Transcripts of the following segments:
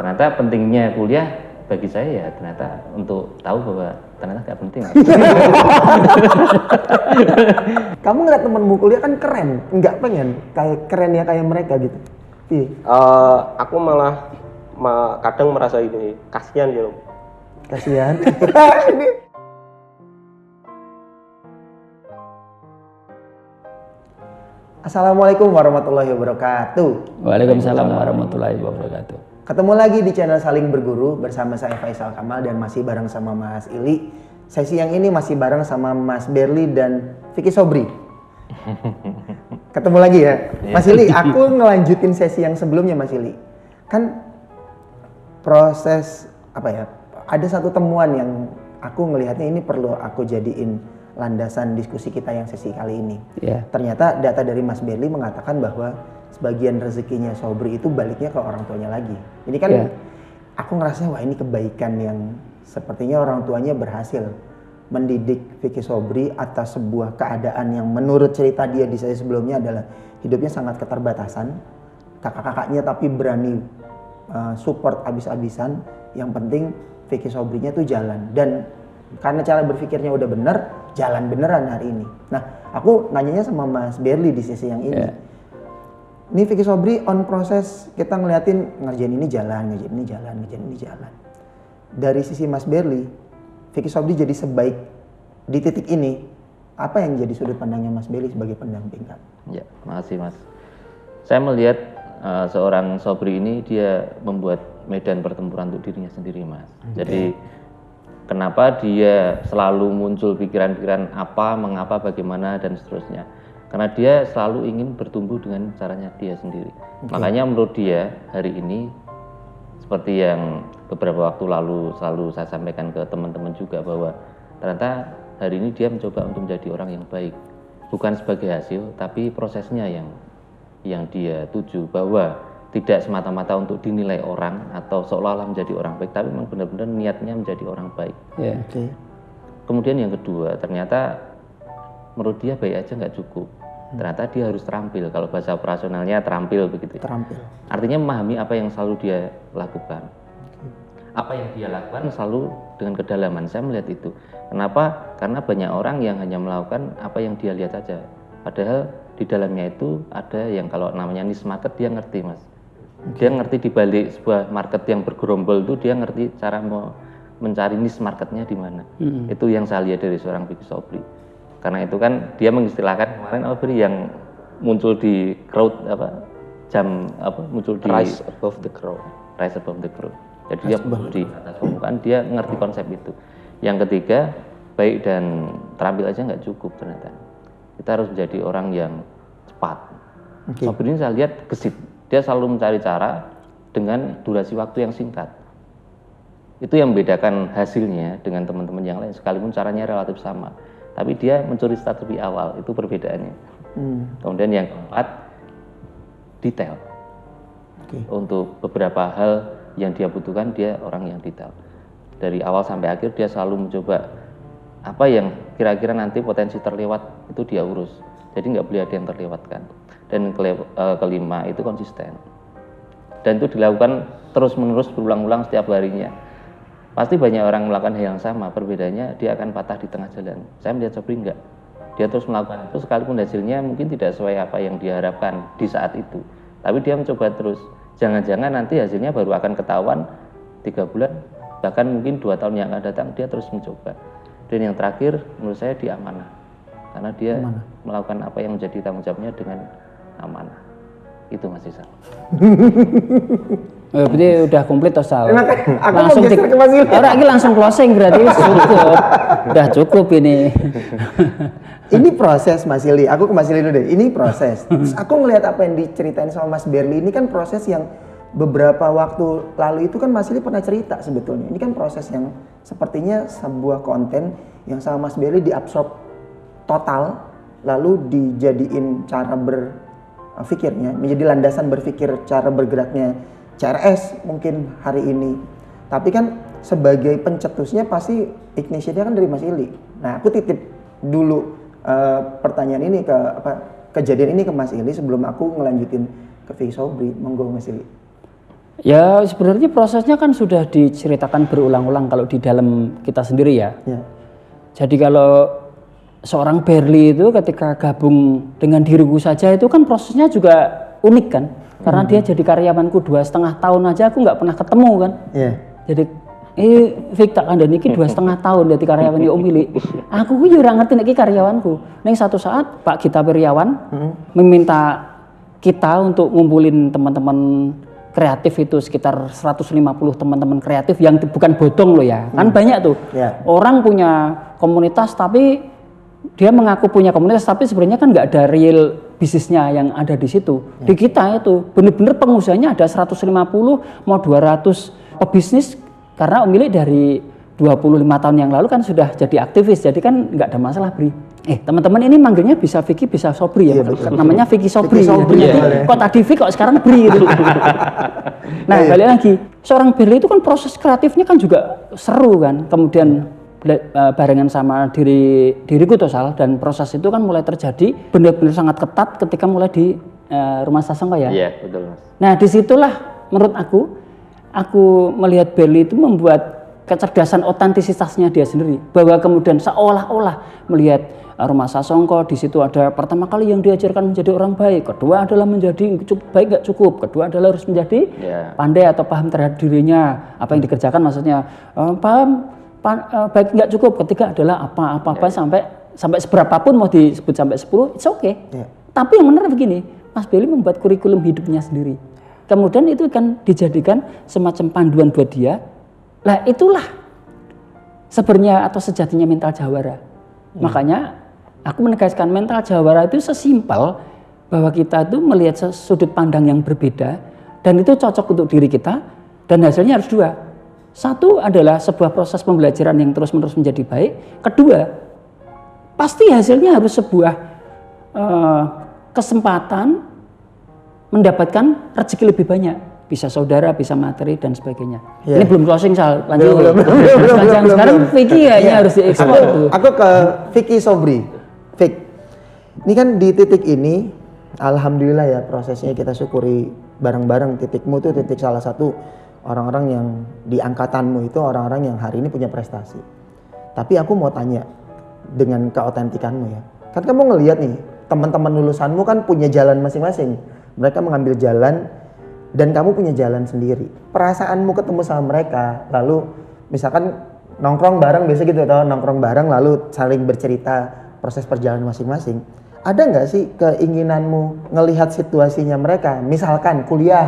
ternyata pentingnya kuliah bagi saya ya ternyata untuk tahu bahwa ternyata nggak penting. Kamu ngeliat temenmu kuliah kan keren, nggak pengen kayak keren ya kayak mereka gitu? Iya. Aku malah kadang merasa ini kasihan ya. Kasihan. Ini. Assalamualaikum warahmatullahi wabarakatuh. Waalaikumsalam warahmatullahi wabarakatuh. Ketemu lagi di channel Saling Berguru bersama saya Faisal Kamal dan masih bareng sama Mas Ili. Sesi yang ini masih bareng sama Mas Berli dan Vicky Sobri. Ketemu lagi ya. Mas Ili, aku ngelanjutin sesi yang sebelumnya Mas Ili. Kan proses apa ya? Ada satu temuan yang aku ngelihatnya ini perlu aku jadiin landasan diskusi kita yang sesi kali ini. Yeah. Ternyata data dari Mas Berli mengatakan bahwa sebagian rezekinya Sobri itu baliknya ke orang tuanya lagi. Ini kan aku ngerasa wah ini kebaikan yang sepertinya orang tuanya berhasil mendidik Vicky Sobri atas sebuah keadaan yang menurut cerita dia di saya sebelumnya adalah hidupnya sangat keterbatasan. Kakak-kakaknya tapi berani support abis-abisan. Yang penting Vicky Sobrinya tuh jalan dan karena cara berpikirnya udah bener, jalan beneran hari ini. Nah, aku nanyanya sama Mas Berli di sesi yang ini. Yeah. Ini Vicky Sobri on proses kita ngeliatin ngerjain ini jalan, ngerjain ini jalan, ngerjain ini jalan. Dari sisi Mas Berli, Vicky Sobri jadi sebaik di titik ini. Apa yang jadi sudut pandangnya Mas Berli sebagai pendamping Kak? Ya, makasih Mas. Saya melihat seorang Sobri ini dia membuat medan pertempuran untuk dirinya sendiri Mas. Jadi kenapa dia selalu muncul pikiran-pikiran apa, mengapa, bagaimana, dan seterusnya. Karena dia selalu ingin bertumbuh dengan caranya dia sendiri. Makanya menurut dia hari ini, seperti yang beberapa waktu lalu selalu saya sampaikan ke teman-teman juga bahwa ternyata hari ini dia mencoba untuk menjadi orang yang baik. Bukan sebagai hasil, tapi prosesnya yang dia tuju. Bahwa tidak semata-mata untuk dinilai orang atau seolah-olah menjadi orang baik, tapi memang benar-benar niatnya menjadi orang baik. Yeah. Kemudian yang kedua, ternyata menurut dia baik aja nggak cukup. Ternyata dia harus terampil. Kalau bahasa operasionalnya terampil begitu. Terampil. Artinya memahami apa yang selalu dia lakukan. Apa yang dia lakukan selalu dengan kedalaman. Saya melihat itu. Kenapa? Karena banyak orang yang hanya melakukan apa yang dia lihat saja. Padahal di dalamnya itu ada yang kalau namanya niche market dia ngerti Mas. Dia ngerti di balik sebuah market yang bergerombol itu dia ngerti cara mencari niche marketnya di mana. Itu yang saya lihat dari seorang Vicky Sobri. Karena itu kan dia mengistilahkan kemarin Sobri yang muncul di crowd muncul di Rise above the crowd. Rise above the crowd. Jadi dia di atas permukaan, dia ngerti konsep itu. Yang ketiga, baik dan terampil aja nggak cukup ternyata. Kita harus menjadi orang yang cepat. Sobri ini saya lihat gesit. Dia selalu mencari cara dengan durasi waktu yang singkat. Itu yang membedakan hasilnya dengan teman-teman yang lain. Sekalipun caranya relatif sama. Tapi dia mencuri start lebih awal. Itu perbedaannya. Kemudian yang keempat, detail. Untuk beberapa hal yang dia butuhkan, dia orang yang detail. Dari awal sampai akhir dia selalu mencoba apa yang kira-kira nanti potensi terlewat itu dia urus. Jadi nggak boleh ada yang terlewatkan. Dan kelima itu konsisten. Dan itu dilakukan terus-menerus berulang-ulang setiap harinya. Pasti banyak orang melakukan hal yang sama, perbedaannya dia akan patah di tengah jalan. Saya melihat Sobri enggak. Dia terus melakukan itu sekalipun hasilnya mungkin tidak sesuai apa yang diharapkan di saat itu. Tapi dia mencoba terus. Jangan-jangan nanti hasilnya baru akan ketahuan 3 bulan, bahkan mungkin 2 tahun yang akan datang, dia terus mencoba. Dan yang terakhir menurut saya dia amanah. Karena dia melakukan apa yang menjadi tanggung jawabnya dengan amanah. Itu Mas Isal. Berarti udah komplit toh Sal. Aku Langsung mau geser ke Mas Ili. Orang ini langsung closing berarti cukup. Udah cukup ini. Ini proses Mas Ili. Aku ke Mas Ili dulu deh. Ini proses. Terus aku ngelihat apa yang diceritain sama Mas Berli ini kan proses yang beberapa waktu lalu itu kan Mas Ili pernah cerita sebetulnya. Ini kan proses yang sepertinya sebuah konten yang sama Mas Berli diabsorb total lalu dijadiin cara berpikirnya, menjadi landasan berpikir cara bergeraknya CRS mungkin hari ini. Tapi kan sebagai pencetusnya pasti ignitionnya kan dari Mas Ili. Nah, aku titip dulu pertanyaan ini kejadian ini ke Mas Ili sebelum aku ngelanjutin ke Vicky Sobri. Monggo Mas Ili. Ya sebenarnya prosesnya kan sudah diceritakan berulang-ulang kalau di dalam kita sendiri ya. Ya. Jadi kalau seorang Berli itu ketika gabung dengan diriku saja itu kan prosesnya juga unik kan. Karena dia jadi karyawanku 2,5 tahun aja aku nggak pernah ketemu kan. Iya. Jadi Fik tak kandani iki 2,5 tahun dadi karyawan Om Mili. Aku ku yo ora ngerti nek iki karyawanku. Ning satu saat Pak Gita Wiryawan meminta kita untuk ngumpulin teman-teman kreatif itu sekitar 150 teman-teman kreatif yang bukan bodong loh ya. Kan banyak tuh. Yeah. Orang punya komunitas tapi dia mengaku punya komunitas tapi sebenarnya kan nggak ada real bisnisnya yang ada di situ. Di kita itu bener-bener pengusahanya ada 150 mau 200 pebisnis karena Om Mili dari 25 tahun yang lalu kan sudah jadi aktivis. Jadi kan nggak ada masalah Bri. Teman-teman ini manggilnya bisa Vicky bisa Sobri ya. Namanya Vicky Sobri. Ya. Kok tadi Vicky kok sekarang Bri gitu. Nah, balik lagi. Seorang Berli itu kan proses kreatifnya kan juga seru kan. Kemudian barengan sama diriku Tosal dan proses itu kan mulai terjadi benar-benar sangat ketat ketika mulai di Rumah Sasongko ya. Iya, betul Mas. Nah, disitulah menurut aku melihat Berli itu membuat kecerdasan otentisitasnya dia sendiri bahwa kemudian seolah-olah melihat Rumah Sasongko di situ ada pertama kali yang diajarkan menjadi orang baik, kedua adalah menjadi baik nggak cukup, kedua adalah harus menjadi pandai atau paham terhadap dirinya apa yang dikerjakan maksudnya baik nggak cukup, ketiga adalah apa-apa sampai seberapapun mau disebut sampai 10 it's okay. Tapi yang menarik begini, Mas Berli membuat kurikulum hidupnya sendiri. Kemudian itu kan dijadikan semacam panduan buat dia. Lah itulah sebenarnya atau sejatinya mental jawara. Makanya aku menegaskan mental jawara itu sesimpel bahwa kita itu melihat sudut pandang yang berbeda dan itu cocok untuk diri kita dan hasilnya harus dua. Satu adalah sebuah proses pembelajaran yang terus-menerus menjadi baik. Kedua, pasti hasilnya harus sebuah kesempatan mendapatkan rezeki lebih banyak, bisa saudara, bisa materi dan sebagainya. Ini belum closing Sal, lanjut. Belum. Sekarang Vicky kayaknya harus diekspor. Aku ke Vicky Sobri. Vic, ini kan di titik ini, alhamdulillah ya prosesnya kita syukuri bareng-bareng. Titikmu itu titik salah satu orang-orang yang di angkatanmu itu orang-orang yang hari ini punya prestasi. Tapi aku mau tanya dengan keautentikanmu ya. Kan kamu ngelihat nih, teman-teman lulusanmu kan punya jalan masing-masing. Mereka mengambil jalan dan kamu punya jalan sendiri. Perasaanmu ketemu sama mereka, lalu misalkan nongkrong bareng biasa gitu atau nongkrong bareng lalu saling bercerita proses perjalanan masing-masing. Ada nggak sih keinginanmu ngelihat situasinya mereka? Misalkan kuliah,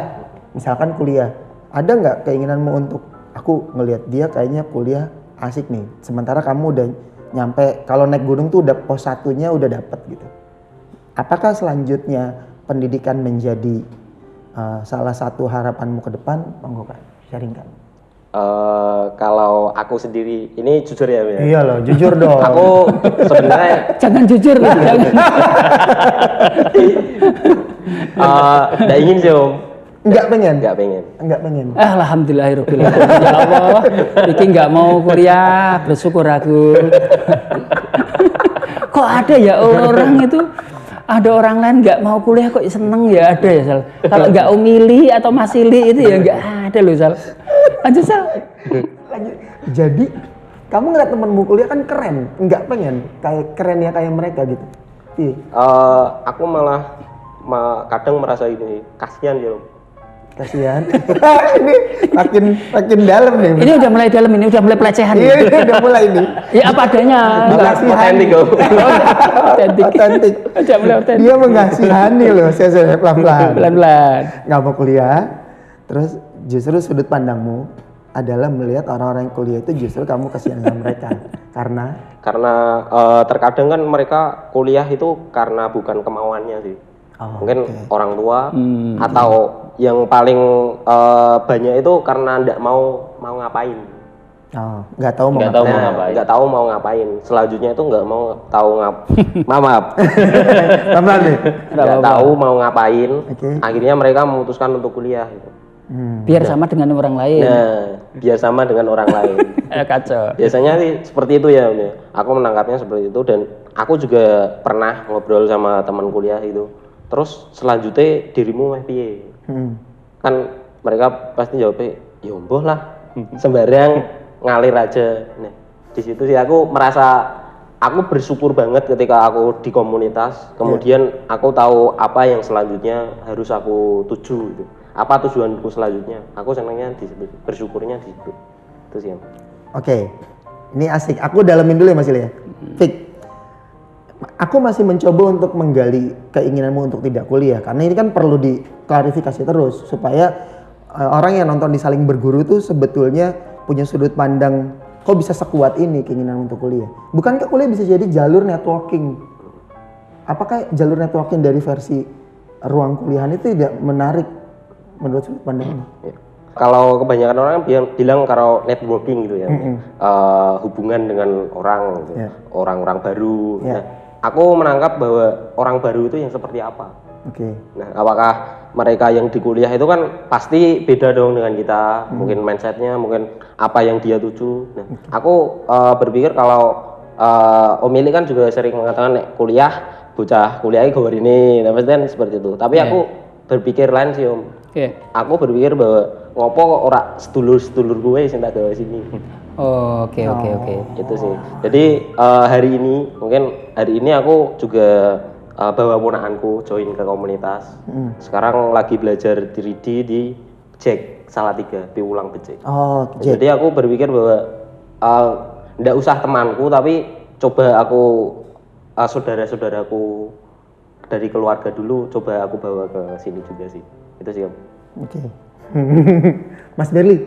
ada nggak keinginanmu untuk aku ngelihat dia kayaknya kuliah asik nih, sementara kamu udah nyampe kalau naik gunung tuh udah pos 1-nya udah dapet gitu. Apakah selanjutnya pendidikan menjadi salah satu harapanmu ke depan? Monggo Kak, sharingkan. Kalau aku sendiri, ini jujur ya, ya? Iya loh, jujur dong. Aku sebenarnya jangan jujur loh, jangan. Nggak ingin sih Om. Enggak pengen. Alhamdulillahirabbil alamin. Ya Allah, Vicky nggak mau kuliah, bersyukur aku. Kok ada ya orang itu? Ada orang lain nggak mau kuliah kok seneng ya ada ya Sal. Kalau nggak Om Mili atau Mas Ili itu ya nggak ada loh Sal. Lanjut Sal. Jadi kamu ngeliat temenmu kuliah kan keren, nggak pengen kayak keren ya kayak mereka gitu. Iya. Aku malah kadang merasa ini kasihan ya Om. Kasihan. Ini makin dalam nih. Ini udah mulai dalam, ini udah mulai pelecehan. Iya, udah mulai ini. Ya apa adanya. Otentik Om. Otentik. Udah mulai otentik. Dia mengasihani loh, saya pelan-pelan. Pelan-pelan. Nggak mau kuliah, terus justru sudut pandangmu adalah melihat orang-orang yang kuliah itu justru kamu kasihan sama mereka. Karena terkadang kan mereka kuliah itu karena bukan kemauannya sih. Mungkin orang tua atau yang paling banyak itu karena nggak mau ngapain. Nggak tahu mau ngapain. Selanjutnya itu nggak mau tahu maaf. Nggak tahu mau ngapain. Akhirnya mereka memutuskan untuk kuliah. Gitu. Biar sama dengan orang lain. Nah, biar sama dengan orang lain. Kacau. Biasanya sih seperti itu ya. Aku menangkapnya seperti itu dan aku juga pernah ngobrol sama teman kuliah itu. Terus selanjutnya dirimu piye? Kan mereka pasti jawabnya ya mboh lah, sembarang ngalir aja. Nah, di situ sih aku merasa aku bersyukur banget ketika aku di komunitas, kemudian aku tahu apa yang selanjutnya harus aku tuju gitu. Apa tujuanku selanjutnya? Aku senangnya di situ, bersyukurnya di situ. Itu sih. Oke. Ini asik. Aku dalamin dulu ya Mas Ili ya. Fik. Aku masih mencoba untuk menggali keinginanmu untuk tidak kuliah karena ini kan perlu diklarifikasi terus supaya orang yang nonton di Saling Berguru tuh sebetulnya punya sudut pandang kok bisa sekuat ini keinginan untuk kuliah. Bukankah kuliah bisa jadi jalur networking? Apakah jalur networking dari versi ruang kuliahan itu tidak menarik menurut sudut pandang ini? Kalau kebanyakan orang bilang kalau networking gitu ya, hubungan dengan orang, gitu, orang-orang baru. Nah, aku menangkap bahwa orang baru itu yang seperti apa. Nah, apakah mereka yang di kuliah itu kan pasti beda dong dengan kita, mungkin mindsetnya, mungkin apa yang dia tuju. Nah, aku berpikir kalau Om Ili kan juga sering mengatakan kuliah, bocah kuliahnya gawar ini, nah kan seperti itu. Tapi aku berpikir lain sih Om. Aku berpikir bahwa ngopo kok ora sedulur-sedulur gue sing tak gawe sini. Oke. Itu sih. Jadi hari ini aku juga bawa ponakanku join ke komunitas. Sekarang lagi belajar 3D di Jack Salatiga, Piwulang Becek. Jadi aku berpikir bahwa ndak usah temanku tapi coba aku saudara-saudaraku dari keluarga dulu coba aku bawa ke sini juga sih. Itu sih. Oke. Mas Berli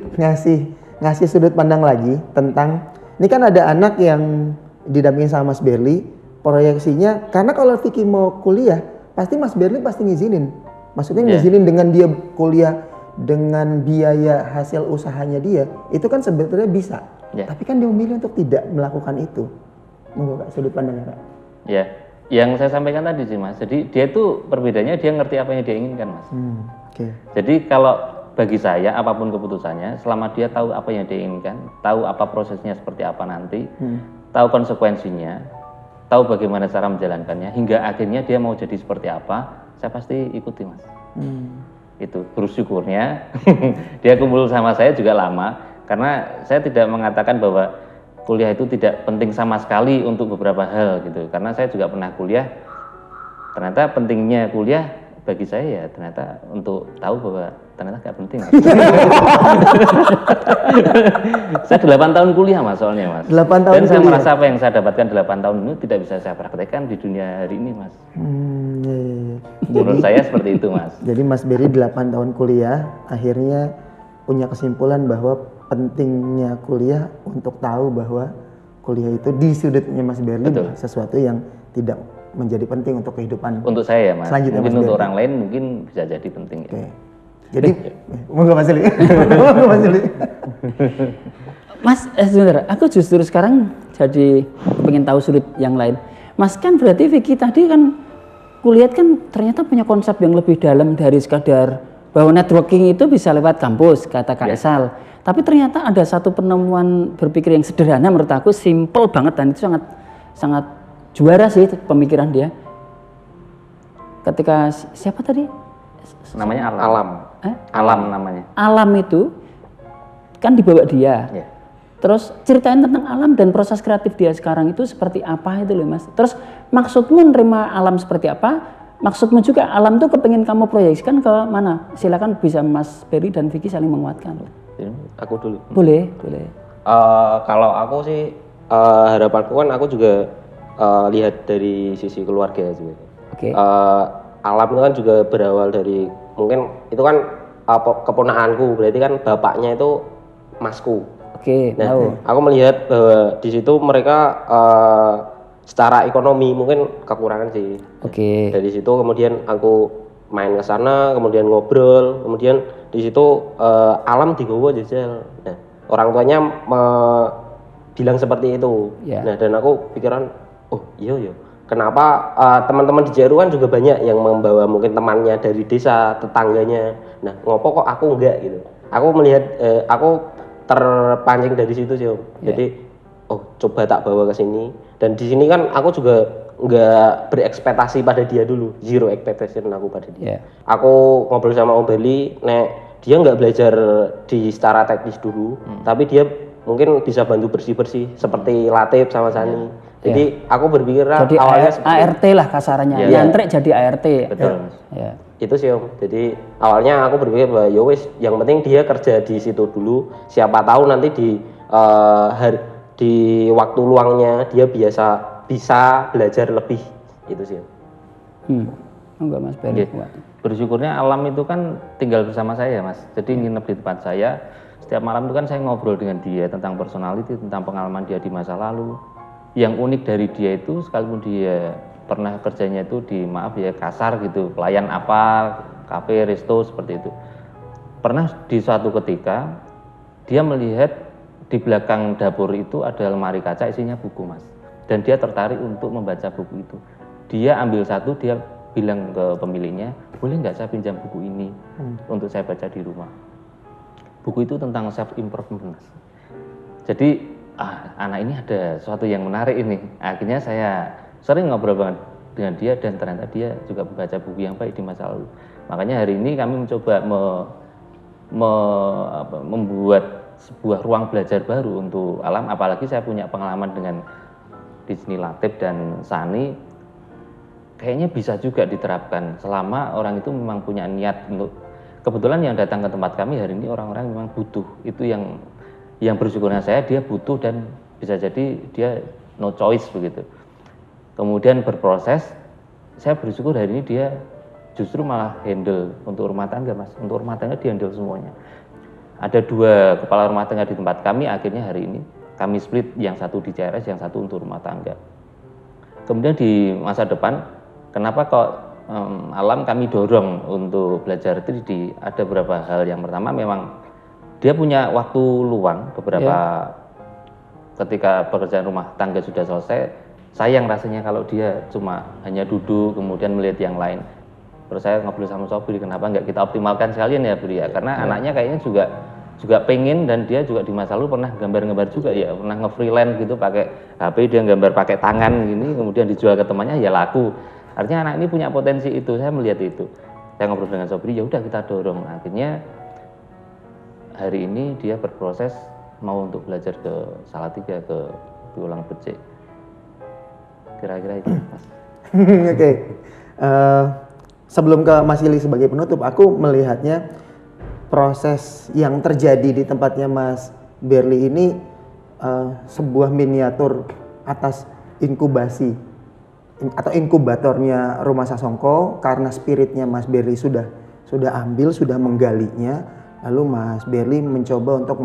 ngasih sudut pandang lagi tentang ini kan ada anak yang didampingi sama Mas Berli, proyeksinya karena kalau Vicky mau kuliah pasti Mas Berli pasti ngizinin. Maksudnya ngizinin dengan dia kuliah dengan biaya hasil usahanya dia, itu kan sebetulnya bisa. Tapi kan dia memilih untuk tidak melakukan itu. Monggo Kak, sudut pandangnya Kak. Ya, yang saya sampaikan tadi sih Mas. Jadi dia tuh perbedaannya dia ngerti apa yang dia inginkan Mas. Jadi kalau bagi saya apapun keputusannya, selama dia tahu apa yang dia inginkan, tahu apa prosesnya seperti apa nanti, tahu konsekuensinya, tahu bagaimana cara menjalankannya, hingga akhirnya dia mau jadi seperti apa, saya pasti ikuti Mas. Itu bersyukurnya dia kumpul sama saya juga lama, karena saya tidak mengatakan bahwa kuliah itu tidak penting sama sekali untuk beberapa hal gitu, karena saya juga pernah kuliah, ternyata pentingnya kuliah bagi saya ya ternyata untuk tahu bahwa ternyata gak penting. Saya 8 tahun kuliah Mas soalnya Mas. 8 tahun dan saya kuliah. merasa apa yang saya dapatkan 8 tahun ini tidak bisa saya praktekkan di dunia hari ini Mas. Menurut saya seperti itu Mas. Jadi Mas Berli 8 tahun kuliah akhirnya punya kesimpulan bahwa pentingnya kuliah untuk tahu bahwa kuliah itu di sudutnya Mas Berli sesuatu yang tidak menjadi penting untuk kehidupan. Untuk saya ya Mas. Selanjutnya mungkin Mas untuk Berli. orang lain mungkin bisa jadi penting. Ya. Jadi monggo Mas Ili. Monggo Mas Ili. Mas, sebentar, aku justru sekarang jadi pengen tahu sudut yang lain. Mas kan berarti Vicky tadi kan kulihat kan ternyata punya konsep yang lebih dalam dari sekadar bahwa networking itu bisa lewat kampus, kata Kak Esal. Tapi ternyata ada satu penemuan berpikir yang sederhana menurut aku, simple banget dan itu sangat juara sih pemikiran dia. Ketika siapa tadi? Namanya alam. Alam namanya. Alam itu kan dibawa dia. Terus ceritain tentang alam dan proses kreatif dia sekarang itu seperti apa itu loh Mas. Terus maksudmu menerima alam seperti apa? Maksudmu juga alam tuh kepengen kamu proyeksikan ke mana? Silakan bisa Mas Berli dan Vicky saling menguatkan loh. Aku dulu. Boleh. Kalau aku sih harapanku kan aku juga lihat dari sisi keluarga juga. Alam itu kan juga berawal dari mungkin itu kan keponakanku, berarti kan bapaknya itu masku. Aku melihat bahwa di situ mereka secara ekonomi mungkin kekurangan sih. Dari situ kemudian aku main ke sana, kemudian ngobrol, kemudian di situ alam digowo jajal. Nah, orang tuanya bilang seperti itu. Nah, dan aku pikiran, oh iya. Kenapa teman-teman di Jeru kan juga banyak yang membawa mungkin temannya dari desa, tetangganya. Nah, ngopo kok aku enggak gitu. Aku melihat, aku terpancing dari situ sih Om. Jadi, coba tak bawa ke sini. Dan di sini kan aku juga enggak berekspektasi pada dia dulu. Zero expectation aku pada dia. Aku ngobrol sama Om Berli, nek dia nggak belajar di secara teknis dulu, tapi dia mungkin bisa bantu bersih-bersih seperti Latif sama Sani. Jadi aku berpikir jadi awalnya ART lah kasarannya, nyantrik jadi ART. Betul. Ya. itu sih Om. Jadi awalnya aku berpikir bahwa ya wis, yang penting dia kerja di situ dulu. Siapa tahu nanti di waktu luangnya dia bisa belajar lebih. Itu sih Om. Enggak Mas Berli. Bersyukurnya alam itu kan tinggal bersama saya Mas. Jadi nginep di tempat saya. Setiap malam itu kan saya ngobrol dengan dia tentang personality, tentang pengalaman dia di masa lalu. Yang unik dari dia itu sekalipun dia pernah kerjanya itu di maaf ya kasar gitu, pelayan apa, kafe, resto seperti itu. Pernah di suatu ketika dia melihat di belakang dapur itu ada lemari kaca isinya buku Mas. Dan dia tertarik untuk membaca buku itu. Dia ambil satu, dia bilang ke pemiliknya, boleh nggak saya pinjam buku ini untuk saya baca di rumah. Buku itu tentang self improvement. Jadi anak ini ada sesuatu yang menarik ini. Akhirnya saya sering ngobrol banget dengan dia dan ternyata dia juga membaca buku yang baik di masa lalu. Makanya hari ini kami mencoba membuat sebuah ruang belajar baru untuk alam. Apalagi saya punya pengalaman dengan Disney Latif dan Sani. Kayaknya bisa juga diterapkan selama orang itu memang punya niat untuk. Kebetulan yang datang ke tempat kami hari ini orang-orang memang butuh. Itu yang bersyukurnya saya, dia butuh dan bisa jadi dia no choice begitu. Kemudian berproses, saya bersyukur hari ini dia justru malah handle untuk rumah tangga Mas. Untuk rumah tangga dia handle semuanya. Ada 2 kepala rumah tangga di tempat kami, akhirnya hari ini kami split, yang satu di CRS, yang satu untuk rumah tangga. Kemudian di masa depan, kenapa kok alam kami dorong untuk belajar 3D? Ada beberapa hal. Yang pertama memang dia punya waktu luang beberapa ketika pekerjaan rumah tangga sudah selesai. Sayang rasanya kalau dia cuma hanya duduk kemudian melihat yang lain. Terus saya ngobrol sama Sobri, kenapa nggak kita optimalkan sekalian ya Bri ya? Karena anaknya kayaknya juga pengen, dan dia juga di masa lalu pernah gambar-gambar juga ya, pernah nge-freelance gitu pakai HP, dia gambar pakai tangan gini, kemudian dijual ke temannya ya laku. Artinya anak ini punya potensi itu, saya melihat itu. Saya ngobrol dengan Sobri, ya udah kita dorong. Akhirnya hari ini dia berproses mau untuk belajar ke Salatiga, ke Ulang Becik. Kira-kira itu Mas. Oke. Sebelum ke Mas Ili sebagai penutup, aku melihatnya proses yang terjadi di tempatnya Mas Berli ini sebuah miniatur atas inkubasi atau inkubatornya Rumah Sasongko, karena spiritnya Mas Berli sudah ambil, sudah menggalinya. Lalu Mas Berli mencoba untuk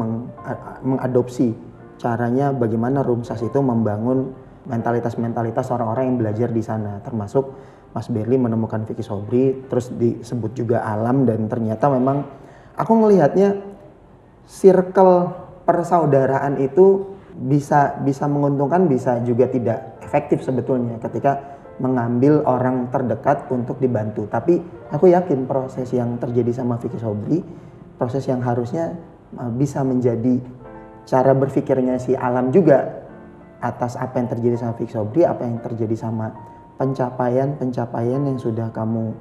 mengadopsi caranya bagaimana Rumsas itu membangun mentalitas orang-orang yang belajar di sana, termasuk Mas Berli menemukan Vicky Sobri, terus disebut juga alam, dan ternyata memang aku melihatnya circle persaudaraan itu bisa menguntungkan, bisa juga tidak efektif sebetulnya ketika mengambil orang terdekat untuk dibantu. Tapi aku yakin proses yang terjadi sama Vicky Sobri, proses yang harusnya bisa menjadi cara berpikirnya si alam juga atas apa yang terjadi sama Vicky Sobri, apa yang terjadi sama pencapaian yang sudah kamu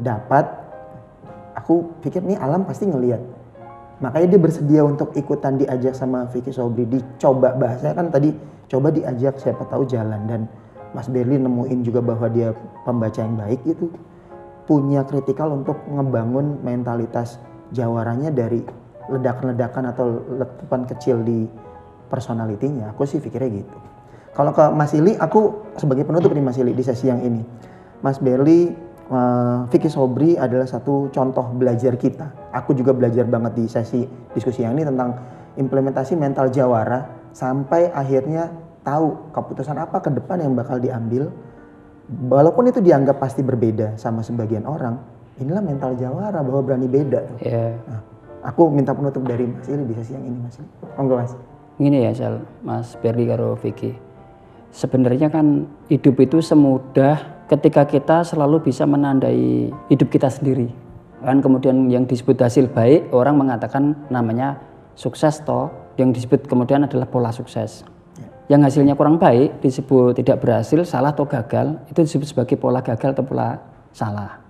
dapat. Aku pikir nih alam pasti ngelihat, makanya dia bersedia untuk ikutan diajak sama Vicky Sobri, dicoba bahasanya kan tadi, coba diajak, siapa tahu jalan. Dan Mas Berli nemuin juga bahwa dia pembaca yang baik itu, punya kritikal untuk ngebangun mentalitas jawaranya dari ledakan-ledakan atau letupan kecil di personalitinya. Aku sih pikirnya gitu. Kalau ke Mas Ili, aku sebagai penutup nih Mas Ili di sesi yang ini. Mas Berli, Vicky Sobri adalah satu contoh belajar kita. Aku juga belajar banget di sesi diskusi yang ini tentang implementasi mental jawara, sampai akhirnya tahu keputusan apa ke depan yang bakal diambil. Walaupun itu dianggap pasti berbeda sama sebagian orang, inilah mental jawara, bahwa berani beda tuh. Nah, aku minta penutup dari Mas Ili di sesi yang ini Mas Ili. Monggo Mas. Gini ya Mas Berli karo Vicky. Sebenarnya kan hidup itu semudah ketika kita selalu bisa menandai hidup kita sendiri. Kan kemudian yang disebut hasil baik, orang mengatakan namanya sukses toh, yang disebut kemudian adalah pola sukses. Yang hasilnya kurang baik disebut tidak berhasil, salah atau gagal, itu disebut sebagai pola gagal atau pola salah.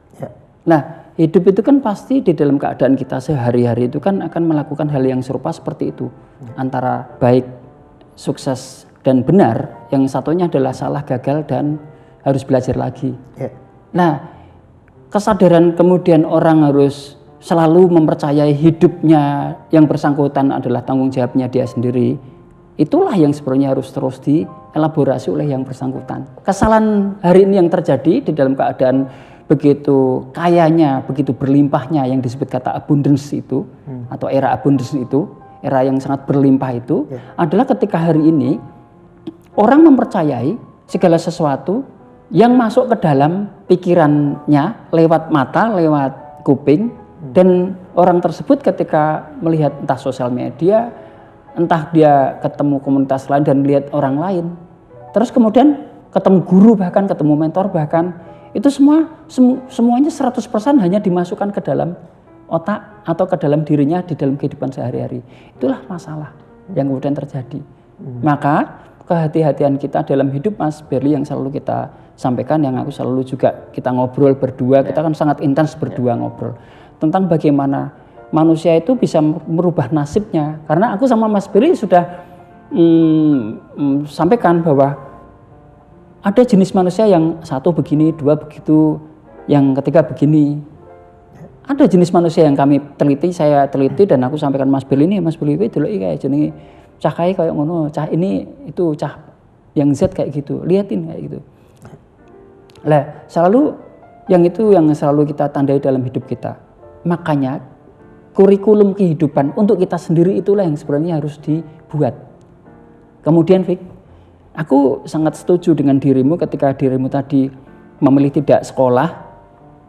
Nah, hidup itu kan pasti di dalam keadaan kita sehari-hari itu kan akan melakukan hal yang serupa seperti itu. Antara baik, sukses, dan benar, yang satunya adalah salah, gagal, dan harus belajar lagi. Nah, kesadaran kemudian orang harus selalu mempercayai hidupnya yang bersangkutan adalah tanggung jawabnya dia sendiri. Itulah yang sebenarnya harus terus dielaborasi oleh yang bersangkutan. Kesalahan hari ini yang terjadi di dalam keadaan begitu kayanya, begitu berlimpahnya yang disebut kata abundance itu, atau era abundance itu, era yang sangat berlimpah itu, adalah ketika hari ini orang mempercayai segala sesuatu yang masuk ke dalam pikirannya lewat mata, lewat kuping, dan orang tersebut ketika melihat entah sosial media, entah dia ketemu komunitas lain dan lihat orang lain, terus kemudian ketemu guru bahkan, ketemu mentor bahkan, itu semuanya 100% hanya dimasukkan ke dalam otak atau ke dalam dirinya di dalam kehidupan sehari-hari. Itulah masalah yang kemudian terjadi. Maka kehati-hatian kita dalam hidup, Mas Berli, yang selalu kita sampaikan, yang aku selalu juga kita ngobrol berdua, kita kan sangat intens berdua ngobrol tentang bagaimana manusia itu bisa merubah nasibnya. Karena aku sama Mas Berli sudah sampaikan bahwa ada jenis manusia yang satu begini, dua begitu, yang ketiga begini. Ada jenis manusia yang kami teliti, saya teliti dan aku sampaikan Mas Berli ini, Mas Berli itu kayak jenenge cah kayak ngono, cah ini itu cah yang Z kayak gitu, liatin kayak gitu. Lah, selalu yang itu yang selalu kita tandai dalam hidup kita. Makanya kurikulum kehidupan untuk kita sendiri itulah yang sebenarnya harus dibuat. Kemudian Vic, aku sangat setuju dengan dirimu ketika dirimu tadi memilih tidak sekolah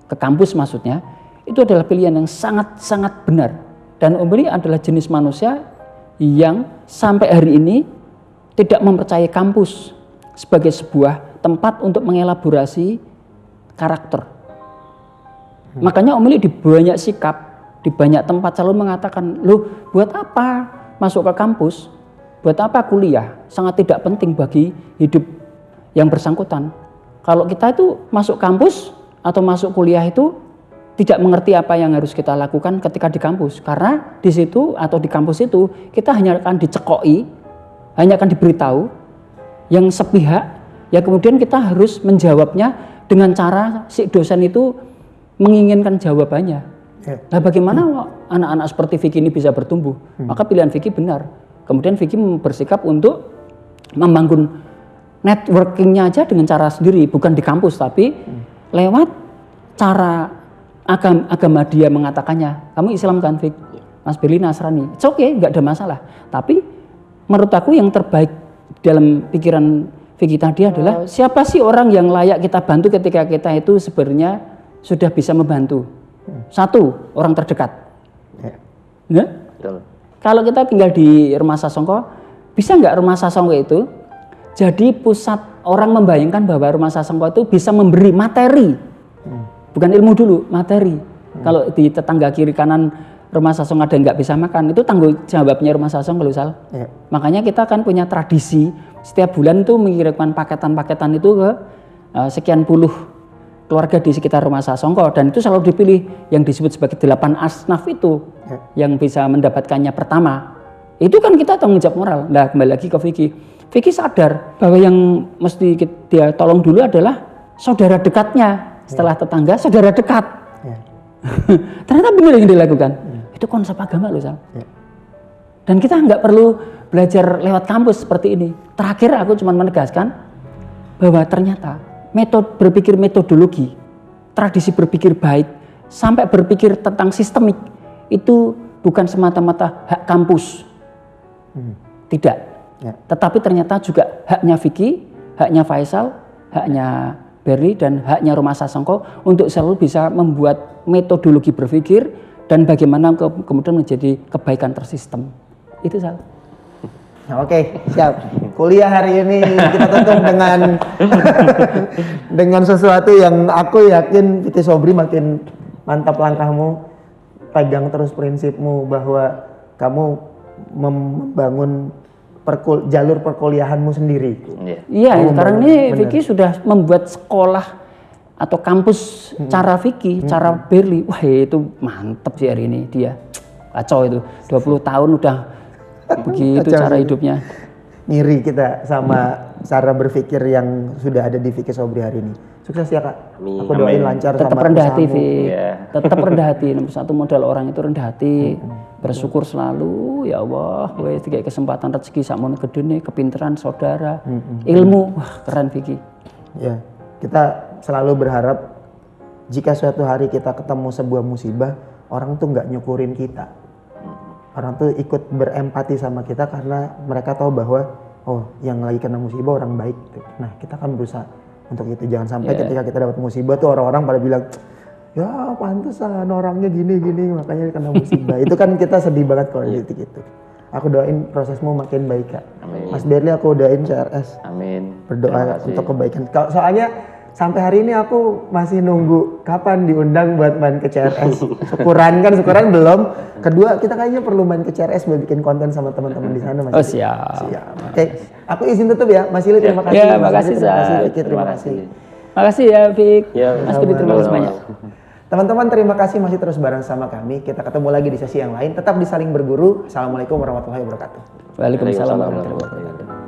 ke kampus, maksudnya itu adalah pilihan yang sangat-sangat benar. Dan Om Berli adalah jenis manusia yang sampai hari ini tidak mempercayai kampus sebagai sebuah tempat untuk mengelaborasi karakter. Makanya Om Berli di banyak sikap, di banyak tempat selalu mengatakan, loh buat apa masuk ke kampus? Buat apa kuliah? Sangat tidak penting bagi hidup yang bersangkutan. Kalau kita itu masuk kampus atau masuk kuliah itu tidak mengerti apa yang harus kita lakukan ketika di kampus. Karena di situ atau di kampus itu kita hanya akan dicekoi, hanya akan diberitahu yang sepihak, ya kemudian kita harus menjawabnya dengan cara si dosen itu menginginkan jawabannya. Nah, bagaimana anak-anak seperti Vicky ini bisa bertumbuh? Maka pilihan Vicky benar. Kemudian Vicky bersikap untuk membangun networkingnya aja dengan cara sendiri, bukan di kampus, tapi lewat cara agama dia mengatakannya. Kamu Islam kan, Vicky? Mas Berli Nasrani. It's okay, nggak ada masalah. Tapi menurut aku yang terbaik dalam pikiran Vicky tadi adalah siapa sih orang yang layak kita bantu ketika kita itu sebenarnya sudah bisa membantu. Satu, orang terdekat. Ya? Kalau kita tinggal di Rumah Sasongko, bisa nggak Rumah Sasongko itu jadi pusat orang membayangkan bahwa Rumah Sasongko itu bisa memberi materi, bukan ilmu dulu, materi. Kalau di tetangga kiri kanan Rumah Sasongko ada nggak bisa makan, itu tanggung jawabnya Rumah Sasongko loh, Sal. Makanya kita kan punya tradisi setiap bulan tuh mengirimkan paketan-paketan itu ke sekian puluh keluarga di sekitar Rumah Sasongko, dan itu selalu dipilih yang disebut sebagai 8 asnaf itu yang bisa mendapatkannya pertama. Itu kan kita tanggung jawab moral. Nah, kembali lagi ke Vicky. Vicky sadar bahwa yang mesti dia tolong dulu adalah saudara dekatnya. Setelah tetangga, saudara dekat. Ternyata benar yang dilakukan. Itu konsep agama loh, Sal. Dan kita nggak perlu belajar lewat kampus seperti ini. Terakhir aku cuma menegaskan bahwa ternyata berpikir metodologi, tradisi berpikir baik, sampai berpikir tentang sistemik, itu bukan semata-mata hak kampus. Tidak. Tetapi ternyata juga haknya Vicky, haknya Faisal, haknya Berli, dan haknya Rumah Sasongko untuk selalu bisa membuat metodologi berpikir dan bagaimana kemudian menjadi kebaikan tersistem. Itu Sal. Oke, siap. Kuliah hari ini kita tutup dengan sesuatu yang aku yakin Viti Sobri makin mantap langkahmu. Pegang terus prinsipmu bahwa kamu membangun jalur perkuliahanmu sendiri. Iya, sekarang ini Vicky sudah membuat sekolah atau kampus cara Vicky, cara Berli, wah itu mantep sih hari ini dia. Kacau itu, 20 tahun udah begitu Kacau cara sih. hidupnya. Ngiri kita sama cara berpikir yang sudah ada di Vicky Sobri hari ini. Sukses ya Kak. Amin. Aku doain lancar Tetap sama rendah hati, usahamu. Vic. Iya. Tetap rendah hati. Nomor satu modal orang itu rendah hati. Bersyukur selalu, ya Allah, wes kayak kesempatan rezeki sakmono gedene, kepinteran saudara, ilmu, wah keren Vicky. Ya, kita selalu berharap jika suatu hari kita ketemu sebuah musibah, orang tuh nggak nyukurin kita. Orang tuh ikut berempati sama kita karena mereka tahu bahwa oh yang lagi kena musibah orang baik. Gitu. Nah kita kan berusaha untuk itu, jangan sampai ketika kita dapat musibah tuh orang-orang pada bilang ya pantesan orangnya gini makanya kena musibah. Itu kan kita sedih banget kalau di titik itu. Aku doain prosesmu makin baik Kak. Amin. Mas Berli aku doain CRS. Amin. Berdoa Terima kasih. untuk kebaikan. Soalnya sampai hari ini aku masih nunggu kapan diundang buat main ke CRS. Syukuran belum. Kedua kita kayaknya perlu main ke CRS buat bikin konten sama teman-teman di sana Mas. Oh Ili. siap. Siap. Oke, aku izin tutup ya Mas Ili, terima kasih. Ya, Mas makasih, Ili, terima kasih. Zat. Vicky, terima kasih. Makasih ya Vic. Ya, Mas Budi terima kasih banyak. Teman-teman terima kasih masih terus bareng sama kami. Kita ketemu lagi di sesi yang lain. Tetap di Saling Berguru. Assalamualaikum warahmatullahi wabarakatuh. Waalaikumsalam warahmatullahi wabarakatuh.